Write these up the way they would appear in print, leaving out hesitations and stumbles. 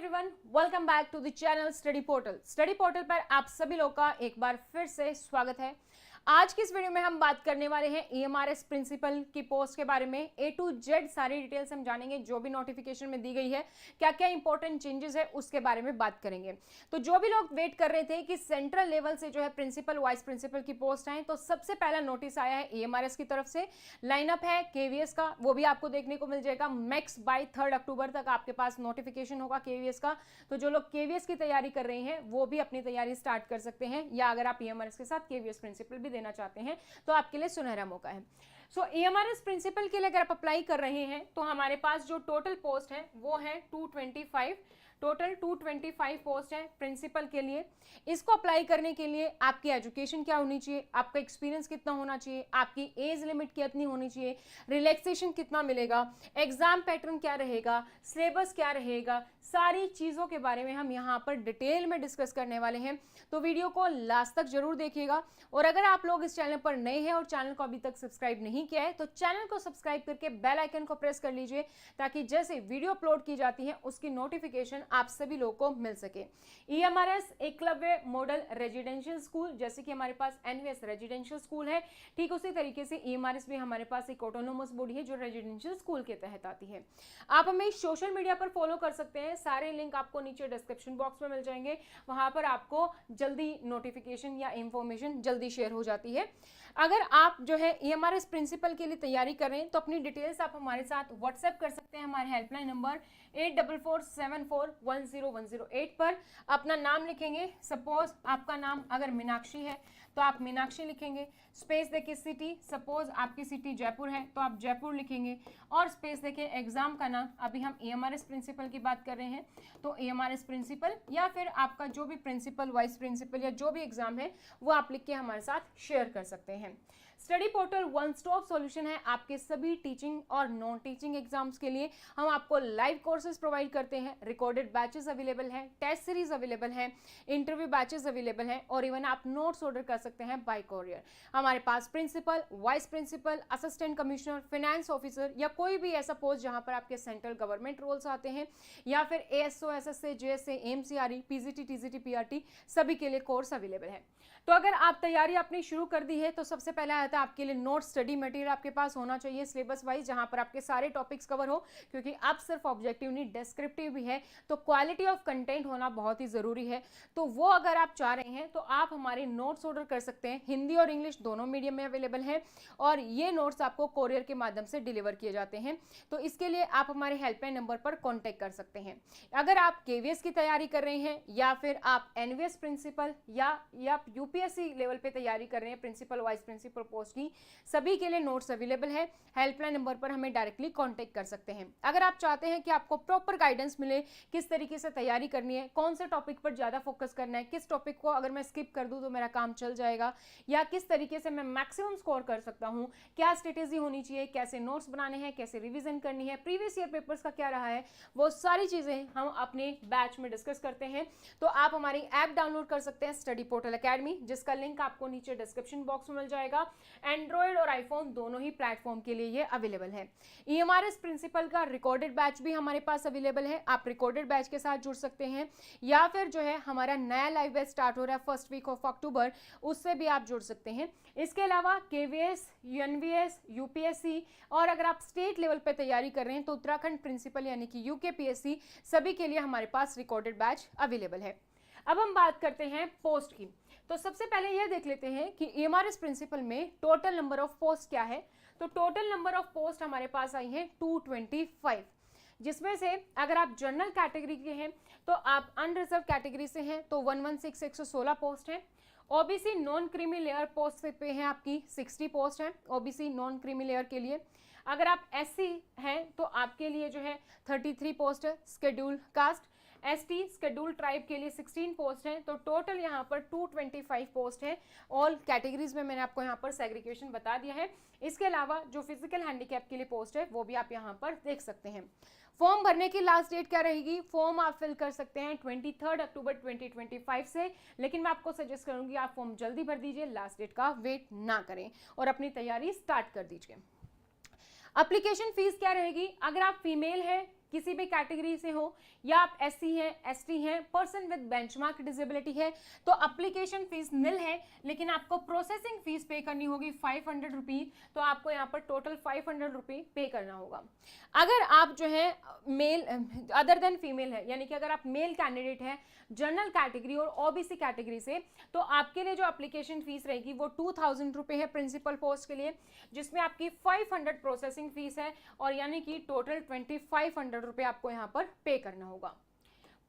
Everyone, welcome back to the channel study portal. Study portal पर आप सभी लोग का एक बार फिर से स्वागत है। आज की इस वीडियो में हम बात करने वाले हैं EMRS प्रिंसिपल की पोस्ट के बारे में। A to Z सारी डिटेल्स हम जानेंगे, जो भी नोटिफिकेशन में दी गई है, क्या क्या इंपॉर्टेंट चेंजेस है उसके बारे में बात करेंगे। तो जो भी लोग वेट कर रहे थे कि सेंट्रल लेवल से जो है प्रिंसिपल वाइस प्रिंसिपल की पोस्ट आए, तो सबसे पहला नोटिस आया है EMRS की तरफ से। लाइनअप है KVS का, वो भी आपको देखने को मिल जाएगा। मैक्स बाय 3 अक्टूबर तक आपके पास नोटिफिकेशन होगा KVS का। तो जो लोग KVS की तैयारी कर रहे हैं वो भी अपनी तैयारी स्टार्ट कर सकते हैं, या अगर आप EMRS के साथ KVS प्रिंसिपल भी देना चाहते हैं तो आपके लिए सुनहरा मौका है। सो EMRS प्रिंसिपल के लिए अगर आप अप्लाई कर रहे हैं तो हमारे पास जो टोटल पोस्ट है वो है 225। टोटल 225 पोस्ट है प्रिंसिपल के लिए। इसको अप्लाई करने के लिए आपकी एजुकेशन क्या होनी चाहिए, आपका एक्सपीरियंस कितना होना चाहिए, आपकी एज लिमिट कितनी होनी चाहिए, रिलैक्सेशन कितना मिलेगा, एग्जाम पैटर्न क्या रहेगा, सिलेबस क्या रहेगा, सारी चीज़ों के बारे में हम यहाँ पर डिटेल में डिस्कस करने वाले हैं। तो वीडियो को लास्ट तक जरूर देखिएगा। और अगर आप लोग इस चैनल पर नए हैं और चैनल को अभी तक सब्सक्राइब नहीं किया है तो चैनल को सब्सक्राइब करके बेल आइकन को प्रेस कर लीजिए, ताकि जैसे वीडियो अपलोड की जाती है उसकी नोटिफिकेशन आप सभी लोगों को मिल सके। EMRS Eklavya model residential school, जैसे कि हमारे पास NVS रेजिडेंशियल स्कूल है, ठीक उसी तरीके से EMRS भी हमारे पास एक ऑटोनोमस बॉडी है जो रेजिडेंशियल स्कूल के तहत आती है। आप हमें सोशल मीडिया पर फॉलो कर सकते हैं, सारे लिंक आपको नीचे डिस्क्रिप्शन बॉक्स में मिल जाएंगे। वहां पर आपको जल्दी नोटिफिकेशन या इंफॉर्मेशन जल्दी शेयर हो जाती है। अगर आप जो है EMRS प्रिंसिपल के लिए तैयारी कर रहे हैं तो अपनी डिटेल्स आप हमारे साथ व्हाट्सएप कर सकते हैं हमारे हेल्पलाइन नंबर 8447410108 पर। अपना नाम लिखेंगे। सपोज आपका नाम अगर मीनाक्षी है तो आप मीनाक्षी लिखेंगे, स्पेस देखिए सिटी, सपोज आपकी सिटी जयपुर है तो आप जयपुर लिखेंगे, और स्पेस देखिए एग्जाम का नाम। अभी हम EMRS प्रिंसिपल की बात कर रहे हैं तो EMRS प्रिंसिपल, या फिर आपका जो भी प्रिंसिपल वाइस प्रिंसिपल या जो भी एग्जाम है वो आप लिख के हमारे साथ शेयर कर सकते हैं। Study portal one stop solution है आपके सभी टीचिंग और नॉन टीचिंग एग्जाम्स के लिए। हम आपको लाइव कोर्सेज प्रोवाइड करते हैं, रिकॉर्डेड बैचेस अवेलेबल हैं, टेस्ट सीरीज अवेलेबल हैं, इंटरव्यू बैचेस अवेलेबल हैं, और इवन आप नोट्स ऑर्डर कर सकते हैं बाय कोरियर। हमारे पास principal, vice principal, assistant commissioner, finance officer, या कोई भी ऐसा पोस्ट जहां पर आपके सेंट्रल गवर्नमेंट रोल्स आते हैं, या फिर ASO, SSA, JSA, AMCRE, PGT, TGT, PRT, सभी के लिए कोर्स अवेलेबल है। तो अगर आप तैयारी अपनी शुरू कर दी है तो सबसे पहला आता है आपके लिए नोट स्टडी मटेरियल आपके पास होना चाहिए सिलेबस वाइज, जहां पर आपके सारे टॉपिक्स कवर हो, क्योंकि अब सिर्फ ऑब्जेक्टिव नहीं डिस्क्रिप्टिव भी है, तो क्वालिटी ऑफ कंटेंट होना बहुत ही जरूरी है। तो वो अगर आप चाह रहे हैं तो आप हमारे नोट्स ऑर्डर कर सकते हैं। हिंदी और इंग्लिश दोनों मीडियम में अवेलेबल है, और ये नोट्स आपको कोरियर के माध्यम से डिलीवर किए जाते हैं। तो इसके लिए आप हमारे हेल्पलाइन नंबर पर कॉन्टेक्ट कर सकते हैं। अगर आप KVS की तैयारी कर रहे हैं, या फिर आप NVS प्रिंसिपल या UPSC लेवल पे तैयारी कर रहे हैं प्रिंसिपल वाइस प्रिंसिपल पोस्ट की, सभी के लिए नोट्स अवेलेबल है। हेल्पलाइन नंबर पर हमें डायरेक्टली कांटेक्ट कर सकते हैं। अगर आप चाहते हैं कि आपको प्रॉपर गाइडेंस मिले, किस तरीके से तैयारी करनी है, कौन से टॉपिक पर ज्यादा फोकस करना है, किस टॉपिक को अगर मैं स्किप कर दूं तो मेरा काम चल जाएगा, या किस तरीके से मैं मैक्सिमम स्कोर कर सकता हूं, क्या स्ट्रेटेजी होनी चाहिए, कैसे नोट्स बनाने हैं, कैसे रिविजन करनी है, प्रीवियस ईयर पेपर्स का क्या रहा है, वो सारी चीजें हम अपने बैच में डिस्कस करते हैं। तो आप हमारी ऐप डाउनलोड कर सकते हैं स्टडी पोर्टल अकेडमी, जिसका लिंक आपको नीचे डिस्क्रिप्शन बॉक्स में मिल जाएगा। एंड्रॉइड और आईफोन दोनों ही प्लेटफॉर्म के लिए ये अवेलेबल है। EMRS प्रिंसिपल का रिकॉर्डेड बैच भी हमारे पास अवेलेबल है, आप रिकॉर्डेड बैच के साथ जुड़ सकते हैं, या फिर जो है हमारा नया लाइव बैच स्टार्ट हो रहा है फर्स्ट वीक ऑफ अक्टूबर, उससे भी आप जुड़ सकते हैं। इसके अलावा KVS, NVS, UPSC, और अगर आप स्टेट लेवल पर तैयारी कर रहे हैं तो उत्तराखंड प्रिंसिपल यानी कि UKPSC, सभी के लिए हमारे पास रिकॉर्डेड बैच अवेलेबल है। अब हम बात करते हैं पोस्ट की। तो सबसे पहले यह देख लेते हैं कि EMRS प्रिंसिपल में टोटल नंबर ऑफ पोस्ट क्या है। तो टोटल नंबर ऑफ पोस्ट हमारे पास आई है 225, जिसमें से अगर आप जनरल कैटेगरी के हैं तो आप अनरिजर्व कैटेगरी से हैं तो 116 पोस्ट है। OBC non creamy layer post पे है आपकी 60 पोस्ट है OBC नॉन क्रीमी लेयर के लिए। अगर आप SC हैं तो आपके लिए जो है 33 पोस्ट है। Schedule caste ST schedule tribe के लिए 16 पोस्ट हैं। तो टोटल यहाँ पर 225 पोस्ट है। ऑल कैटेगरीज में मैंने आपको यहाँ पर सेग्रीगेशन बता दिया है। इसके अलावा जो फिजिकल हैंडीकैप के लिए पोस्ट है वो भी आप यहाँ पर देख सकते हैं। फॉर्म भरने की लास्ट डेट क्या रहेगी? फॉर्म आप फिल कर सकते हैं 23 अक्टूबर 2025 से, लेकिन मैं आपको सजेस्ट करूंगी आप फॉर्म जल्दी भर दीजिए, लास्ट डेट का वेट ना करें और अपनी तैयारी स्टार्ट कर दीजिए। एप्लीकेशन फीस क्या रहेगी? अगर आप फीमेल हैं किसी भी कैटेगरी से हो, या आप SC हैं, ST हैं, पर्सन विद बेंचमार्क डिसेबिलिटी है, तो एप्लीकेशन फीस निल है, लेकिन आपको प्रोसेसिंग फीस पे करनी होगी 500 रुपीज, तो आपको यहाँ पर टोटल 500 रुपये पे करना होगा। अगर आप जो है मेल अदर देन फीमेल है, यानी कि अगर आप मेल कैंडिडेट है जनरल कैटेगरी और OBC कैटेगरी से, तो आपके लिए जो एप्लीकेशन फीस रहेगी वो 2000 रुपये है प्रिंसिपल पोस्ट के लिए, जिसमें आपकी 500 प्रोसेसिंग फीस है, और यानी कि टोटल 2500 रुपये आपको यहाँ पर पे करना होगा।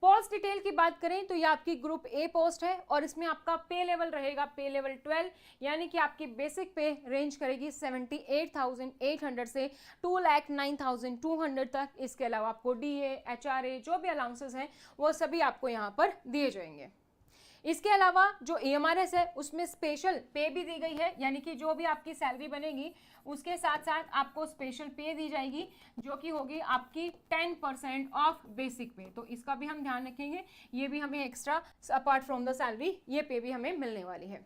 पोस्ट डिटेल की बात करें तो ये आपकी ग्रुप A पोस्ट है, और इसमें आपका पे लेवल रहेगा पे लेवल 12, यानी कि आपकी बेसिक पे रेंज करेगी 78,800 से 2,09,200 तक। इसके अलावा आपको DA, HRA जो भी अलाउंसेस हैं वो सभी आपको यहाँ पर दिए जाएंगे। इसके अलावा जो AMRS है उसमें स्पेशल पे भी दी गई है, यानी कि जो भी आपकी सैलरी बनेगी उसके साथ साथ आपको स्पेशल पे दी जाएगी, जो कि होगी आपकी 10% ऑफ बेसिक पे। तो इसका भी हम ध्यान रखेंगे, ये भी हमें extra apart from the salary ये पे भी हमें मिलने वाली है।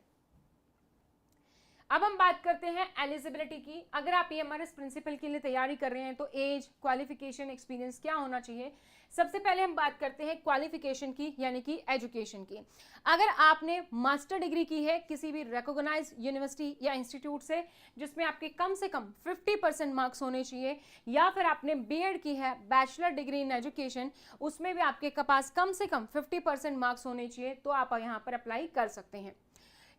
अब हम बात करते हैं एलिजिबिलिटी की। अगर आप AMRS प्रिंसिपल के लिए तैयारी कर रहे हैं तो एज, क्वालिफिकेशन, एक्सपीरियंस क्या होना चाहिए। सबसे पहले हम बात करते हैं क्वालिफिकेशन की, यानी कि एजुकेशन की। अगर आपने मास्टर डिग्री की है किसी भी रिकॉग्नाइज्ड यूनिवर्सिटी या इंस्टीट्यूट से, जिसमें आपके कम से कम 50% मार्क्स होने चाहिए, या फिर आपने BEd की है बैचलर डिग्री इन एजुकेशन, उसमें भी आपके पास कम से कम 50% मार्क्स होने चाहिए, तो आप यहाँ पर अप्लाई कर सकते हैं।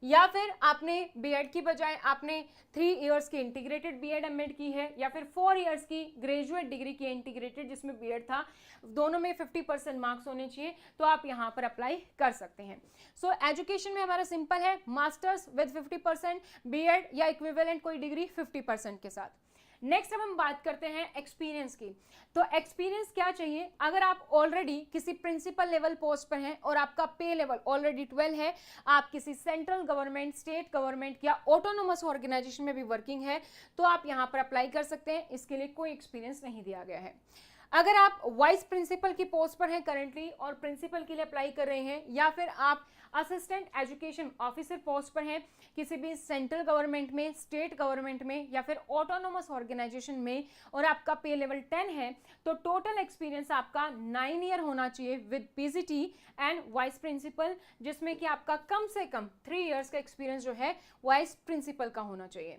या फिर आपने BEd की बजाय आपने 3 इयर्स की इंटीग्रेटेड BEd MAd की है, या फिर 4 इयर्स की ग्रेजुएट डिग्री की इंटीग्रेटेड जिसमें BEd था, दोनों में 50% मार्क्स होने चाहिए, तो आप यहाँ पर अप्लाई कर सकते हैं। सो एजुकेशन में हमारा सिंपल है, मास्टर्स विद 50%, BEd या इक्विवेलेंट कोई डिग्री 50% के साथ। नेक्स्ट अब हम बात करते हैं एक्सपीरियंस की। तो एक्सपीरियंस क्या चाहिए। अगर आप ऑलरेडी किसी प्रिंसिपल लेवल पोस्ट पर हैं और आपका पे लेवल ऑलरेडी 12 है, आप किसी सेंट्रल गवर्नमेंट, स्टेट गवर्नमेंट या ऑटोनोमस ऑर्गेनाइजेशन में भी वर्किंग है, तो आप यहाँ पर अप्लाई कर सकते हैं। इसके लिए कोई एक्सपीरियंस नहीं दिया गया है। अगर आप वाइस प्रिंसिपल की पोस्ट पर हैं करंटली और प्रिंसिपल के लिए अप्लाई कर रहे हैं, या फिर आप असिस्टेंट एजुकेशन ऑफिसर पोस्ट पर हैं किसी भी सेंट्रल गवर्नमेंट में, स्टेट गवर्नमेंट में या फिर ऑटोनोमस ऑर्गेनाइजेशन में, और आपका पे लेवल 10 है, तो टोटल एक्सपीरियंस आपका 9 ईयर होना चाहिए with PGT and vice principal, जिसमें कि आपका कम से कम 3 इयर्स का एक्सपीरियंस जो है वाइस प्रिंसिपल का होना चाहिए।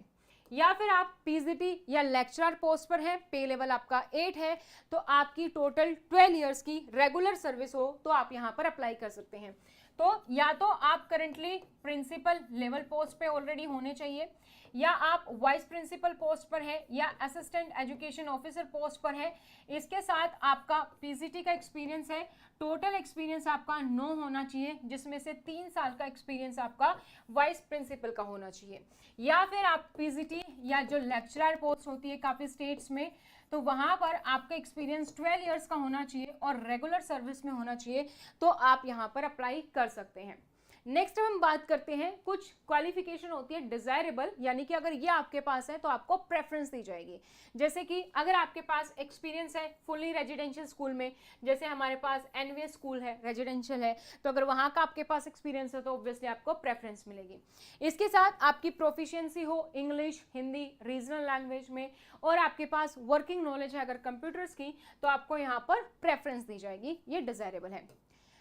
या फिर आप PGT या लेक्चरर पोस्ट पर हैं, पे लेवल आपका 8 है, तो आपकी टोटल 12 इयर्स की रेगुलर सर्विस हो, तो आप यहाँ पर अप्लाई कर सकते हैं। तो या तो आप करंटली प्रिंसिपल लेवल पोस्ट पे ऑलरेडी होने चाहिए, या आप वाइस प्रिंसिपल पोस्ट पर है, या असिस्टेंट एजुकेशन ऑफिसर पोस्ट पर है। इसके साथ आपका PGT का एक्सपीरियंस है, टोटल एक्सपीरियंस आपका 9 होना चाहिए, जिसमें से 3 साल का एक्सपीरियंस आपका वाइस प्रिंसिपल का होना चाहिए। या फिर आप PGT या जो लेक्चरर पोस्ट होती है काफ़ी स्टेट्स में, तो वहाँ पर आपका एक्सपीरियंस 12 इयर्स का होना चाहिए और रेगुलर सर्विस में होना चाहिए, तो आप यहाँ पर अप्लाई कर सकते हैं। नेक्स्ट हम बात करते हैं, कुछ क्वालिफिकेशन होती है डिजायरेबल, यानी कि अगर ये आपके पास है तो आपको प्रेफरेंस दी जाएगी। जैसे कि अगर आपके पास एक्सपीरियंस है फुली रेजिडेंशियल स्कूल में, जैसे हमारे पास NVS स्कूल है, रेजिडेंशियल है, तो अगर वहाँ का आपके पास एक्सपीरियंस है तो ऑब्वियसली आपको प्रेफरेंस मिलेगी। इसके साथ आपकी प्रोफिशिएंसी हो इंग्लिश, हिंदी, रीजनल लैंग्वेज में, और आपके पास वर्किंग नॉलेज है अगर कंप्यूटर्स की, तो आपको यहाँ पर प्रेफरेंस दी जाएगी, ये डिजायरेबल है।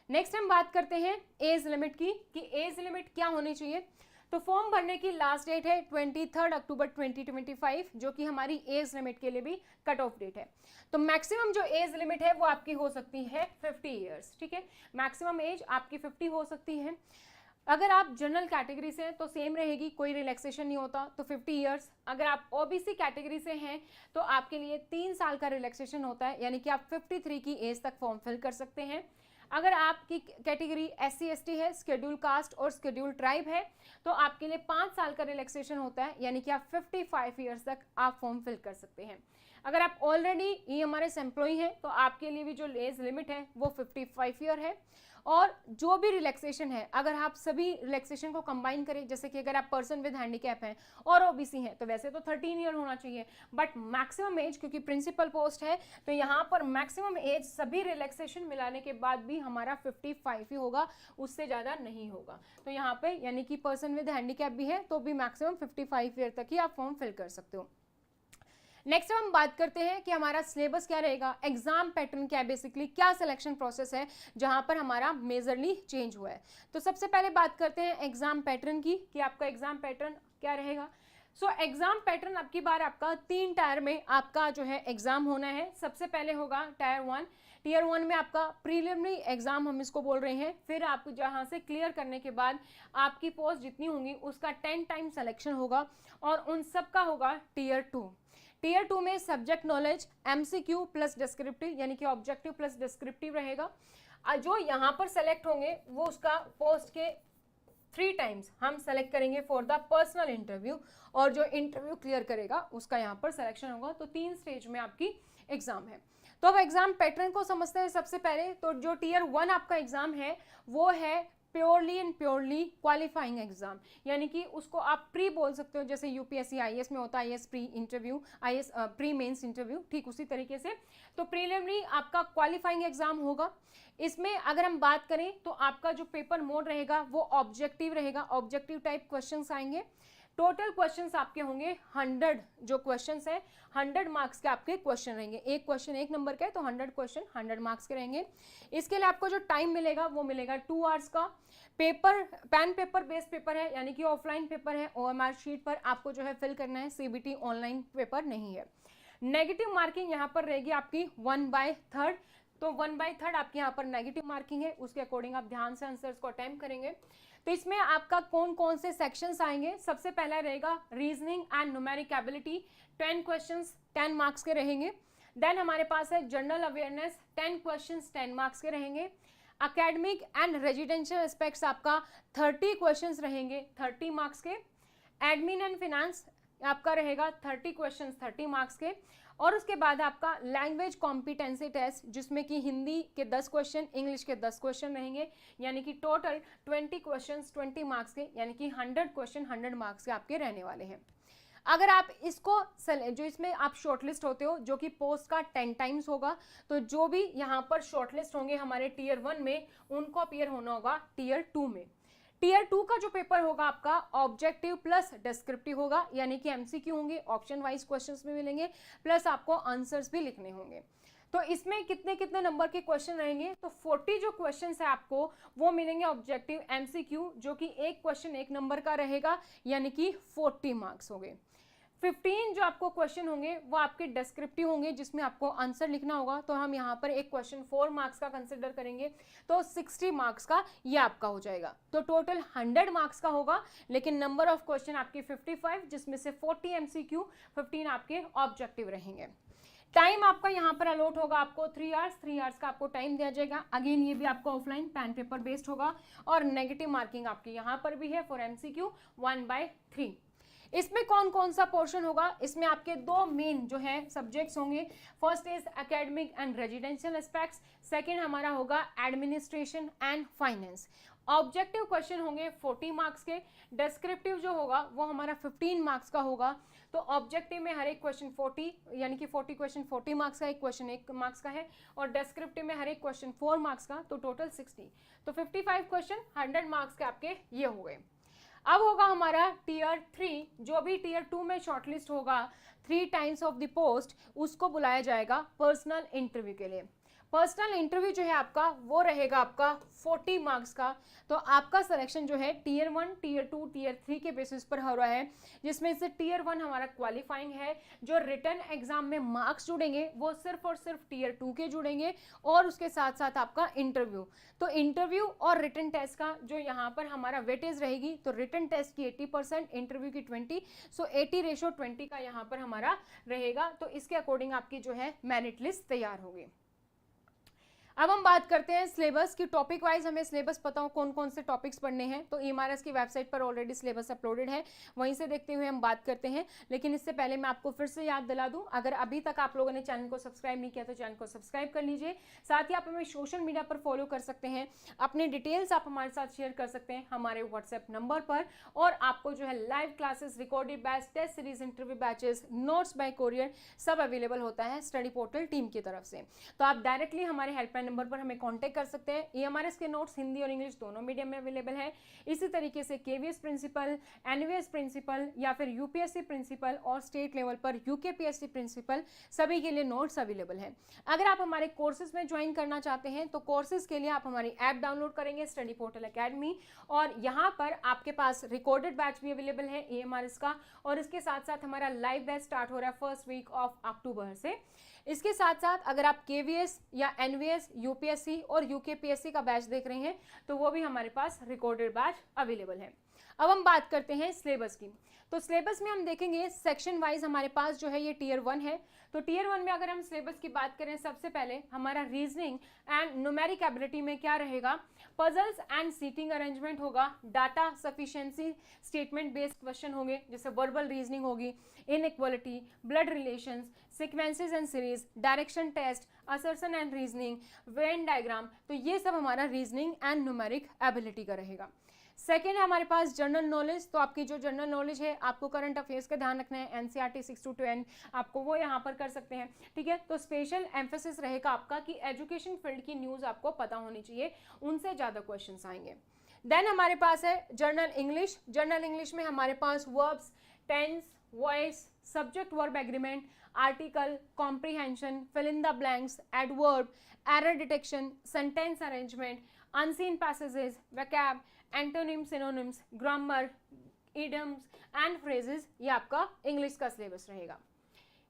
नेक्स्ट हम बात करते हैं एज लिमिट की, कि एज लिमिट क्या होनी चाहिए। तो फॉर्म भरने की लास्ट डेट है 23 अक्टूबर 2025, जो कि हमारी एज लिमिट के लिए भी कट ऑफ डेट है। तो मैक्सिमम जो एज लिमिट है वो आपकी हो सकती है 50 ईयर्स, ठीक है, मैक्सिमम एज आपकी 50 हो सकती है। अगर आप जनरल कैटेगरी से हैं तो सेम रहेगी, कोई रिलैक्सेशन नहीं होता, तो 50 ईयर्स। अगर आप OBC कैटेगरी से हैं तो आपके लिए 3 साल का रिलैक्सेशन होता है, यानी कि आप 53 की एज तक फॉर्म फिल कर सकते हैं। अगर आपकी कैटेगरी SC ST है, शेड्यूल कास्ट और शेड्यूल ट्राइब है, तो आपके लिए 5 साल का रिलैक्सेशन होता है, यानी कि आप 55 ईयर्स तक आप फॉर्म फिल कर सकते हैं। अगर आप ऑलरेडी EMRS एम्प्लॉई हैं तो आपके लिए भी जो एज लिमिट है वो 55 ईयर है। और जो भी रिलैक्सेशन है, अगर आप सभी रिलैक्सेशन को कंबाइन करें, जैसे कि अगर आप पर्सन विद हैंडीकैप हैं और OBC हैं, तो वैसे तो 13 ईयर होना चाहिए, बट मैक्सिमम एज, क्योंकि प्रिंसिपल पोस्ट है तो यहाँ पर मैक्सिमम एज सभी रिलैक्सेशन मिलाने के बाद भी हमारा 55 ही होगा, उससे ज़्यादा नहीं होगा। तो यहाँ पे यानी कि पर्सन विद हैंडीकैप भी है तो भी मैक्सिमम 55 ईयर तक ही आप फॉर्म फिल कर सकते हो। नेक्स्ट हम बात करते हैं कि हमारा सिलेबस क्या रहेगा, एग्जाम पैटर्न क्या है, बेसिकली क्या सिलेक्शन प्रोसेस है जहां पर हमारा मेजरली चेंज हुआ है। तो सबसे पहले बात करते हैं एग्जाम पैटर्न की कि आपका एग्जाम पैटर्न क्या रहेगा। सो एग्जाम पैटर्न अब की बार आपका 3 टायर में आपका जो है एग्जाम होना है। सबसे पहले होगा टायर 1। टीयर 1 में आपका प्रीलिमिनरी एग्जाम हम इसको बोल रहे हैं, फिर आप जहां से क्लियर करने के बाद आपकी पोस्ट जितनी होंगी उसका 10 टाइम सिलेक्शन होगा और उन सब का होगा टीयर 2। टीयर 2 में subject knowledge, MCQ plus descriptive यानी कि ऑब्जेक्टिव प्लस डिस्क्रिप्टिव रहेगा। जो यहाँ पर सेलेक्ट होंगे वो उसका पोस्ट के 3 टाइम्स हम सेलेक्ट करेंगे फॉर द पर्सनल इंटरव्यू, और जो इंटरव्यू क्लियर करेगा उसका यहाँ पर सिलेक्शन होगा। तो 3 स्टेज में आपकी एग्जाम है। तो अब एग्जाम पैटर्न को समझते हैं। सबसे पहले तो जो टीयर 1 आपका एग्जाम है वो है purely and purely qualifying exam, यानी कि उसको आप प्री बोल सकते हो, जैसे यूपीएससी आईएएस में होता है IAS pre interview, IAS pre mains interview, ठीक उसी तरीके से। तो प्रीलिमिनरी आपका क्वालिफाइंग एग्जाम होगा। इसमें अगर हम बात करें तो आपका जो पेपर मोड रहेगा वो ऑब्जेक्टिव रहेगा, ऑब्जेक्टिव टाइप क्वेश्चंस आएंगे। टोटल क्वेश्चंस आपके होंगे 100, जो क्वेश्चंस है 100 मार्क्स के आपके क्वेश्चन रहेंगे। एक क्वेश्चन 1 नंबर का है तो 100 क्वेश्चन 100 मार्क्स के रहेंगे। इसके लिए आपको जो टाइम मिलेगा वो मिलेगा 2 आवर्स का। Paper pen paper based paper है, यानी कि ऑफलाइन पेपर है, ओएमआर शीट पर आपको जो है फिल करना है, सीबीटी ऑनलाइन पेपर नहीं है। नेगेटिव मार्किंग यहाँ पर रहेगी आपकी 1/3, तो 1/3 आपके यहाँ पर नेगेटिव मार्किंग है, उसके अकॉर्डिंग आप ध्यान से आंसर्स को अटेम्प्ट करेंगे। तो इसमें आपका कौन कौन से सेक्शंस आएंगे, सबसे पहला रहेगा reasoning and numeric ability, 10 questions 10 marks के रहेंगे। देन हमारे पास है जनरल अवेयरनेस, 10 क्वेश्चंस 10 मार्क्स के रहेंगे। एकेडमिक एंड रेजिडेंशियल एस्पेक्ट्स आपका 30 क्वेश्चंस रहेंगे 30 मार्क्स के। एडमिन एंड फिनेंस आपका रहेगा 30 क्वेश्चंस 30 मार्क्स के। और उसके बाद आपका लैंग्वेज कॉम्पिटेंसी टेस्ट, जिसमें कि हिंदी के 10 क्वेश्चन, इंग्लिश के 10 क्वेश्चन रहेंगे, यानी कि टोटल 20 क्वेश्चंस 20 मार्क्स के, यानी कि 100 क्वेश्चन 100 मार्क्स के आपके रहने वाले हैं। अगर आप इसको जो इसमें आप शॉर्टलिस्ट होते हो, जो कि पोस्ट का 10 टाइम्स होगा, तो जो भी यहाँ पर शॉर्टलिस्ट होंगे हमारे टीयर 1 में उनको अपीयर होना होगा टीयर 2 में। टीयर 2 का जो पेपर होगा आपका ऑब्जेक्टिव प्लस डिस्क्रिप्टिव होगा, यानी कि एमसीक्यू होंगे, ऑप्शन वाइज क्वेश्चंस भी मिलेंगे, प्लस आपको आंसर्स भी लिखने होंगे। तो इसमें कितने कितने नंबर के क्वेश्चन रहेंगे, तो 40 जो क्वेश्चंस है आपको वो मिलेंगे ऑब्जेक्टिव एमसीक्यू, जो कि एक क्वेश्चन 1 नंबर का रहेगा, यानी कि 40 मार्क्स हो गए। 15 जो आपको क्वेश्चन होंगे वो आपके डिस्क्रिप्टिव होंगे, जिसमें आपको आंसर लिखना होगा। तो हम यहाँ पर एक क्वेश्चन 4 मार्क्स का कंसिडर करेंगे, तो 60 मार्क्स का ये आपका हो जाएगा। तो टोटल 100 मार्क्स का होगा, लेकिन नंबर ऑफ क्वेश्चन आपके 55, जिसमें से 40 एमसीक्यू, 15 आपके ऑब्जेक्टिव रहेंगे। टाइम आपका यहाँ पर अलॉट होगा आपको 3 आवर्स, 3 आवर्स का आपको टाइम दिया जाएगा। अगेन ये भी आपको ऑफलाइन पेन पेपर बेस्ड होगा, और नेगेटिव मार्किंग आपकी यहाँ पर भी है फॉर एमसीक्यू 1/3। इसमें कौन कौन सा पोर्शन होगा, इसमें आपके 2 मेन जो है सब्जेक्ट्स होंगे। First is academic and residential aspects, second हमारा होगा administration and finance. Objective question होंगे 40 मार्क्स के, डिस्क्रिप्टिव जो होगा वो हमारा 15 मार्क्स का होगा। तो ऑब्जेक्टिव में हर एक क्वेश्चन 40, यानी कि 40 क्वेश्चन 40 मार्क्स का, एक क्वेश्चन 1 मार्क्स का है, और डिस्क्रिप्टिव में हर एक क्वेश्चन 4 मार्क्स का, तो टोटल 60। तो 55 क्वेश्चन 100 मार्क्स के आपके ये हो गए। अब होगा हमारा टीयर 3, जो भी टीयर 2 में शॉर्टलिस्ट होगा 3 टाइम्स ऑफ द पोस्ट, उसको बुलाया जाएगा पर्सनल इंटरव्यू के लिए। पर्सनल इंटरव्यू जो है आपका वो रहेगा आपका 40 मार्क्स का। तो आपका सिलेक्शन जो है टीयर 1, टीयर 2, टीयर 3 के बेसिस पर हो रहा है, जिसमें से टीयर 1 हमारा क्वालिफाइंग है। जो रिटन एग्जाम में मार्क्स जुड़ेंगे वो सिर्फ और सिर्फ टीयर 2 के जुड़ेंगे, और उसके साथ साथ आपका इंटरव्यू। तो इंटरव्यू और रिटन टेस्ट का जो यहाँ पर हमारा वेटेज रहेगी, तो रिटन टेस्ट की 80%, इंटरव्यू की 20, सो 80:20 का यहाँ पर हमारा रहेगा। तो इसके अकॉर्डिंग आपकी जो है मेरिट लिस्ट तैयार होगी। अब हम बात करते हैं सिलेबस की। टॉपिक वाइज हमें सिलेबस पता हो कौन कौन से टॉपिक्स पढ़ने हैं, तो ईएमआरएस की वेबसाइट पर ऑलरेडी सिलेबस अपलोडेड है, वहीं से देखते हुए हम बात करते हैं। लेकिन इससे पहले मैं आपको फिर से याद दिला दूं, अगर अभी तक आप लोगों ने चैनल को सब्सक्राइब नहीं किया तो चैनल को सब्सक्राइब कर लीजिए। साथ ही आप हमें सोशल मीडिया पर फॉलो कर सकते हैं, अपने डिटेल्स आप हमारे साथ शेयर कर सकते हैं हमारे व्हाट्सएप नंबर पर, और आपको जो है live classes, recorded batch, test series, interview batches, notes by courier सब अवेलेबल होता है स्टडी पोर्टल टीम की तरफ से। तो आप डायरेक्टली हमारे हेल्पलाइन मोबाइल नंबर पर हमें कांटेक्ट कर सकते हैं। EMRS के नोट्स हिंदी और इंग्लिश दोनों मीडियम में अवेलेबल है। इसी तरीके से KVS प्रिंसिपल, NVS प्रिंसिपल या फिर UPSC प्रिंसिपल और स्टेट लेवल पर UKPSC प्रिंसिपल सभी के लिए नोट्स अवेलेबल है। अगर आप हमारे कोर्सेज में ज्वाइन करना चाहते हैं तो कोर्सेज के लिए आप हमारी ऐप डाउनलोड करेंगे स्टडी पोर्टल अकेडमी, और यहाँ पर आपके पास रिकॉर्डेड बैच भी अवेलेबल है EMRS का, और इसके साथ साथ हमारा लाइव बैच स्टार्ट हो रहा है फर्स्ट वीक ऑफ अक्टूबर से। इसके साथ साथ अगर आप KVS या NVS, UPSC और UKPSC का बैच देख रहे हैं तो वो भी हमारे पास रिकॉर्डेड बैच अवेलेबल है। अब हम बात करते हैं सिलेबस की। तो सिलेबस में हम देखेंगे सेक्शन वाइज हमारे पास जो है ये टियर 1 है। तो टियर 1 में अगर हम सिलेबस की बात करें, सबसे पहले हमारा रीजनिंग एंड न्यूमेरिक एबिलिटी में क्या रहेगा, पजल्स एंड सीटिंग अरेंजमेंट होगा, data sufficiency statement based question होंगे जैसे वर्बल रीजनिंग होगी, inequality, blood relations, sequences and series, direction test, assertion and reasoning, venn diagram. तो ये सब हमारा रीजनिंग एंड न्यूमेरिक एबिलिटी का रहेगा। सेकेंड है हमारे पास जनरल नॉलेज। तो आपकी जो जनरल नॉलेज है, आपको करंट अफेयर्स का ध्यान रखना है, NCERT 6 to 10 आपको वो यहाँ पर कर सकते हैं, ठीक है। तो स्पेशल एम्फेसिस रहेगा आपका कि एजुकेशन फील्ड की न्यूज़ आपको पता होनी चाहिए, उनसे ज़्यादा क्वेश्चंस आएंगे। देन हमारे पास है जनरल इंग्लिश। जनरल इंग्लिश में हमारे पास verbs, tense, voice, subject verb agreement, article, comprehension, fill in the blanks, adverb, error detection, sentence arrangement, unseen passages, vocab, antonym, synonyms, grammar, idioms and phrases, ये आपका English का syllabus रहेगा।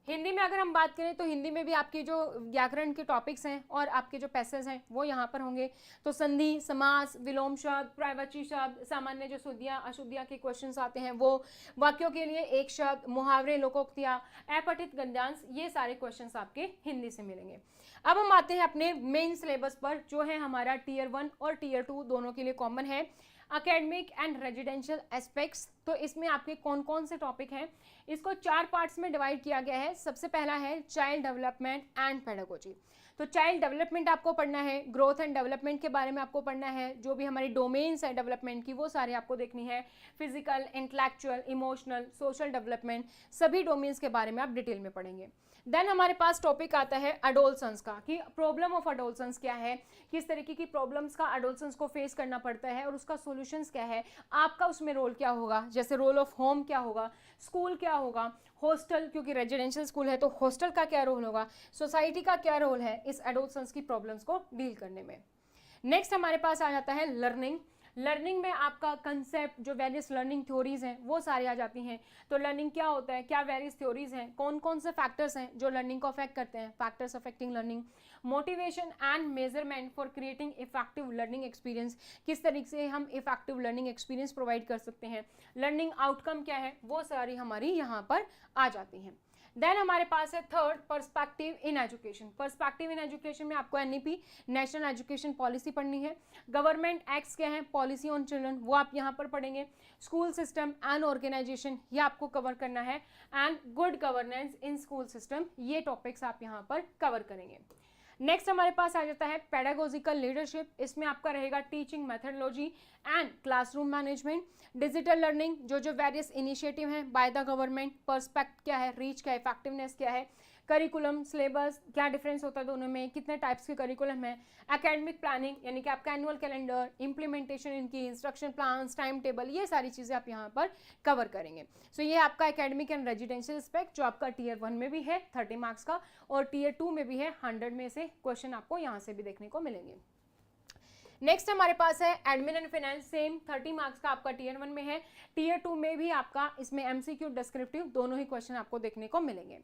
हिंदी में अगर हम बात करें तो हिंदी में भी आपकी जो व्याकरण के टॉपिक्स हैं और आपके जो पैसेज हैं वो यहाँ पर होंगे। तो संधि, समास, विलोम शब्द, प्रवचि शब्द, सामान्य जो शुद्धियाँ अशुद्धियाँ के क्वेश्चंस आते हैं वो, वाक्यों के लिए एक शब्द, मुहावरे, लोकोक्तियाँ, अपठित गद्यांश, ये सारे क्वेश्चंस आपके हिंदी से मिलेंगे। अब हम आते हैं अपने मेन सिलेबस पर, जो है हमारा टियर 1 और टियर 2 दोनों के लिए कॉमन है, एकेडमिक एंड रेजिडेंशियल एस्पेक्ट्स। तो इसमें आपके कौन कौन से टॉपिक हैं, इसको 4 पार्ट्स में डिवाइड किया गया है। सबसे पहला है चाइल्ड डेवलपमेंट एंड पेडागोजी। तो चाइल्ड डेवलपमेंट आपको पढ़ना है, ग्रोथ एंड डेवलपमेंट के बारे में आपको पढ़ना है, जो भी हमारी डोमेन्स है डेवलपमेंट की वो सारे आपको देखनी है, physical, intellectual, emotional, social development, सभी डोमेन्स के बारे में आप डिटेल में पढ़ेंगे। देन हमारे पास टॉपिक आता है अडोलसेंस का, कि प्रॉब्लम ऑफ अडोलसेंस क्या है, किस तरीके की प्रॉब्लम्स का अडोलसेंस को फेस करना पड़ता है और उसका सॉल्यूशंस क्या है, आपका उसमें रोल क्या होगा, जैसे रोल ऑफ होम क्या होगा, स्कूल क्या होगा, हॉस्टल क्योंकि रेजिडेंशियल स्कूल है तो हॉस्टल का क्या रोल होगा, सोसाइटी का क्या रोल है इस एडोलसेंस की प्रॉब्लम्स को डील करने में। नेक्स्ट हमारे पास आ जाता है लर्निंग। लर्निंग में आपका कंसेप्ट, जो वेरियस लर्निंग थ्योरीज हैं वो सारी आ जाती हैं। तो लर्निंग क्या होता है, क्या वेरियस थ्योरीज हैं, कौन कौन से फैक्टर्स हैं जो लर्निंग को अफेक्ट करते हैं, factors affecting learning, motivation and measurement for creating effective learning experience, किस तरीके से हम इफेक्टिव लर्निंग एक्सपीरियंस प्रोवाइड कर सकते हैं, लर्निंग आउटकम क्या है, वो सारी हमारी यहाँ पर आ जाती हैं। देन हमारे पास है third, perspective in education. Perspective in education में आपको NEP, नेशनल एजुकेशन पॉलिसी पढ़नी है, गवर्नमेंट एक्ट्स क्या है, पॉलिसी ऑन चिल्ड्रन, वो आप यहाँ पर पढ़ेंगे, स्कूल सिस्टम एंड ऑर्गेनाइजेशन, ये आपको कवर करना है, and good governance in school system, ये टॉपिक्स आप यहाँ पर कवर करेंगे। नेक्स्ट हमारे पास आ जाता है पेडागोजिकल लीडरशिप। इसमें आपका रहेगा teaching methodology and classroom management, digital learning, जो जो वेरियस इनिशिएटिव हैं बाय द गवर्नमेंट, पर्सपेक्ट क्या है, रीच क्या है, इफेक्टिवनेस क्या है, करिकुलम, सिलेबस, क्या डिफरेंस होता है दोनों में, कितने टाइप्स के करिकुलम है, एकेडमिक प्लानिंग यानी कि आपका एनुअल कैलेंडर, इंप्लीमेंटेशन इनकी, इंस्ट्रक्शन प्लान्स, टाइम टेबल, ये सारी चीज़ें आप यहाँ पर कवर करेंगे। सो ये आपका एकेडमिक एंड रेजिडेंशियल एस्पेक्ट जो आपका टियर 1 में भी है 30 मार्क्स का, और टियर 2 में भी है 100 में से क्वेश्चन आपको यहाँ से भी देखने को मिलेंगे। नेक्स्ट हमारे पास है admin and finance, same 30 marks का आपका टियर 1 में है, टियर 2 में भी आपका इसमें MCQ डिस्क्रिप्टिव दोनों ही क्वेश्चन आपको देखने को मिलेंगे।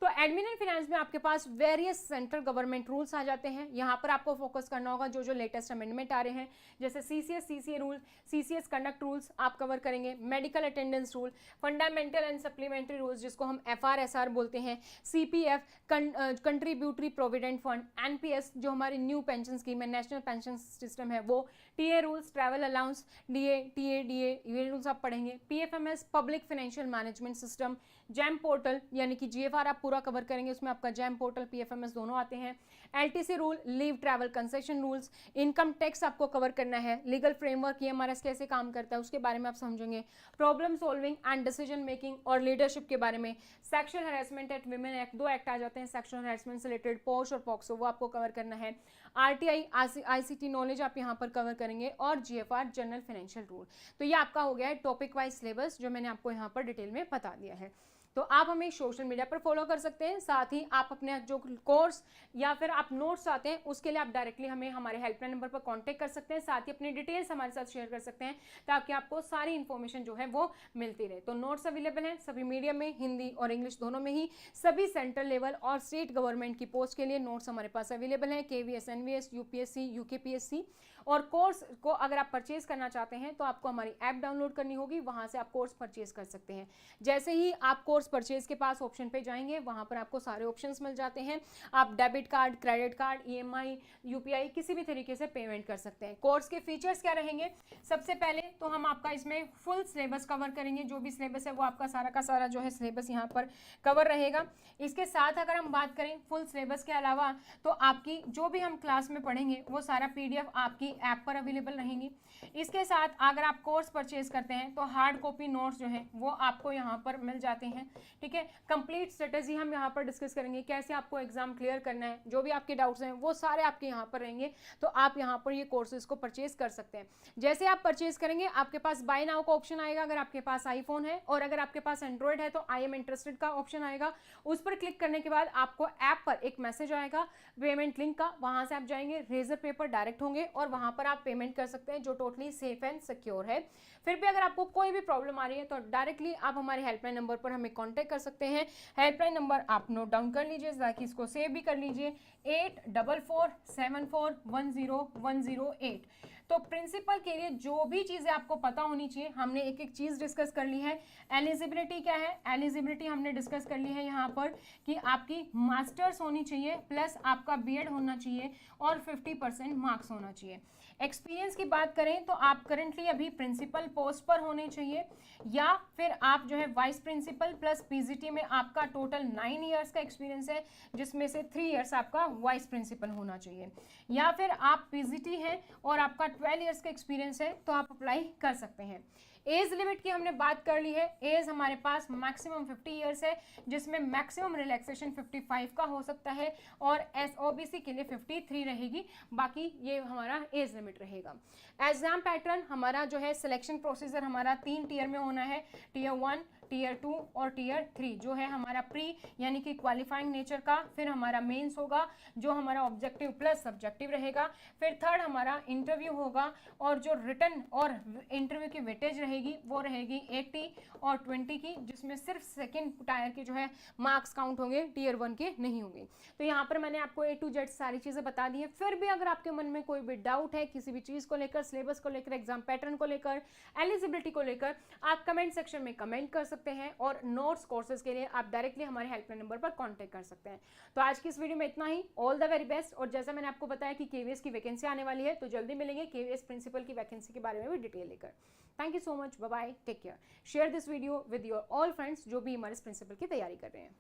तो एडमिन एंड फाइनेंस में आपके पास वेरियस सेंट्रल गवर्नमेंट रूल्स आ जाते हैं। यहाँ पर आपको फोकस करना होगा जो जो लेटेस्ट अमेंडमेंट आ रहे हैं, जैसे CCS CCA rule, CCS conduct rules आप कवर करेंगे, medical attendance rule, fundamental and supplementary rules जिसको हम FRSR बोलते हैं, CPF contributory provident fund, NPS जो हमारी न्यू पेंशन स्कीम है, नेशनल पेंशन सिस्टम है वो, TA rules, travel allowance, DA, TA, DA, ये रूल्स आप पढ़ेंगे, PFMS public financial management system, GeM portal यानी कि GFR आप पूरा कवर करेंगे, उसमें आपका जैम पोर्टल PFMS दोनों आते हैं। LTC rule, leave travel concession rules, income tax आपको कवर करना है, लीगल फ्रेमवर्क EMRS कैसे काम करता है उसके बारे में आप समझेंगे, problem solving and decision making और लीडरशिप के बारे में, sexual harassment at women act, 2 act आ जाते हैं सेक्सुअल हैरेसमेंट से रिलेटेड, पोश और पॉक्सो, वो आपको कवर करना है, RTI ICT नॉलेज आप यहाँ पर कवर करेंगे, और GFR जनरल फाइनेंशियल रूल। तो ये आपका हो गया है टॉपिक वाइज सिलेबस जो मैंने आपको यहाँ पर डिटेल में बता दिया है। तो आप हमें सोशल मीडिया पर फॉलो कर सकते हैं, साथ ही आप अपने जो कोर्स या फिर आप नोट्स आते हैं उसके लिए आप डायरेक्टली हमें हमारे हेल्पलाइन नंबर पर कांटेक्ट कर सकते हैं, साथ ही अपनी डिटेल्स हमारे साथ शेयर कर सकते हैं ताकि आपको सारी इन्फॉर्मेशन जो है वो मिलती रहे। तो नोट्स अवेलेबल हैं सभी मीडियम में, हिंदी और इंग्लिश दोनों में ही, सभी सेंट्रल लेवल और स्टेट गवर्नमेंट की पोस्ट के लिए नोट्स हमारे पास अवेलेबल हैं, KVS NVS UPSC UKPSC। और कोर्स को अगर आप परचेज करना चाहते हैं तो आपको हमारी ऐप डाउनलोड करनी होगी, वहां से आप कोर्स परचेज कर सकते हैं। जैसे ही आप कोर्स परचेज के पास ऑप्शन पे जाएंगे वहां पर आपको सारे ऑप्शंस मिल जाते हैं, आप debit card, credit card, EMI, UPI किसी भी तरीके से पेमेंट कर सकते हैं। कोर्स के फीचर्स क्या रहेंगे, सबसे पहले तो हम आपका इसमें फुल सिलेबस कवर करेंगे, जो भी सिलेबस है वो आपका सारा का सारा जो है सिलेबस यहाँ पर कवर रहेगा। इसके साथ अगर हम बात करें फुल सिलेबस के अलावा तो आपकी जो भी हम क्लास में पढ़ेंगे वो सारा PDF आपकी ऐप पर अवेलेबल रहेंगी। इसके साथ अगर आप कोर्स परचेज करते हैं तो हार्ड कॉपी नोट्स जो हैं वो आपको यहाँ पर मिल जाते हैं, ठीक है। कंप्लीट स्ट्रेटेजी हम यहाँ पर डिस्कस करेंगे, कैसे आपको एग्जाम क्लियर करना है, जो भी आपके डाउट्स हैं वो सारे आपके यहाँ पर रहेंगे, तो आप यहाँ पर ये कोर्सेज को परचेज कर सकते हैं। जैसे आप परचेज करेंगे आपके पास बाय नाउ का ऑप्शन आएगा अगर आपके पास आईफोन है, और अगर आपके पास एंड्रॉइड है तो आई एम इंटरेस्टेड का ऑप्शन आएगा, उस पर क्लिक करने के बाद आपको ऐप पर एक मैसेज आएगा पेमेंट लिंक का, वहां से आप जाएंगे, रेजर पे पर डायरेक्ट होंगे और वहां पर आप पेमेंट कर सकते हैं जो टोटली सेफ एंड सिक्योर है। फिर भी अगर आपको कोई भी प्रॉब्लम आ रही है तो डायरेक्टली आप हमारे हेल्पलाइन नंबर पर हमें कांटेक्ट कर सकते हैं। हेल्पलाइन नंबर आप नोट डाउन कर लीजिए ताकि इसको सेव भी कर लीजिए, 8447410108। तो प्रिंसिपल के लिए जो भी चीज़ें आपको पता होनी चाहिए हमने एक एक चीज़ डिस्कस कर ली है। एलिजिबिलिटी क्या है, एलिजिबिलिटी हमने डिस्कस कर ली है यहाँ पर कि आपकी मास्टर्स होनी चाहिए प्लस आपका BEd होना चाहिए और 50% मार्क्स होना चाहिए। एक्सपीरियंस की बात करें तो आप करंटली अभी प्रिंसिपल पोस्ट पर होने चाहिए, या फिर आप जो है वाइस प्रिंसिपल प्लस PGT में आपका टोटल 9 ईयर्स का एक्सपीरियंस है, जिसमें से 3 ईयर्स आपका वाइस प्रिंसिपल होना चाहिए, या फिर आप PGT हैं और आपका 12 ईयर्स का एक्सपीरियंस है तो आप अप्लाई कर सकते हैं। एज लिमिट की हमने बात कर ली है, एज हमारे पास मैक्सिमम 50 ईयर्स है, जिसमें मैक्सिमम रिलैक्सेशन 55 का हो सकता है, और OBC के लिए 53 रहेगी, बाकी ये हमारा एज लिमिट रहेगा। एग्जाम पैटर्न हमारा जो है सिलेक्शन प्रोसीजर हमारा 3 टीयर में होना है, टीयर 1, टीयर 2 और टीयर 3, जो है हमारा प्री यानी कि क्वालिफाइंग नेचर का, फिर हमारा मेंस होगा जो हमारा ऑब्जेक्टिव प्लस सब्जेक्टिव रहेगा, फिर थर्ड हमारा इंटरव्यू होगा, और जो रिटन और इंटरव्यू की वेटेज रहेगी वो रहेगी 80 और 20 की, जिसमें सिर्फ सेकेंड टायर के जो है मार्क्स काउंट होंगे, टीयर 1 के नहीं होंगे। तो यहाँ पर मैंने आपको A to Z सारी चीज़ें बता दी है। फिर भी अगर आपके मन में कोई भी डाउट है किसी भी चीज़ को लेकर, सिलेबस को लेकर, एग्जाम पैटर्न को लेकर, एलिजिबिलिटी को लेकर, आप कमेंट सेक्शन में कमेंट कर सकते हैं, और नोट्स कोर्सेज के लिए आप डायरेक्टली हमारे हेल्पलाइन नंबर पर कांटेक्ट कर सकते हैं। तो आज की इस वीडियो में इतना ही, ऑल द वेरी बेस्ट। और जैसा मैंने आपको बताया कि KVS की वैकेंसी आने वाली है, तो जल्दी मिलेंगे KVS प्रिंसिपल की वैकेंसी के बारे में भी डिटेल लेकर। Thank you so much, bye bye, take care. Share this video with your all friends जो भी हमारे प्रिंसिपल की तैयारी कर रहे हैं।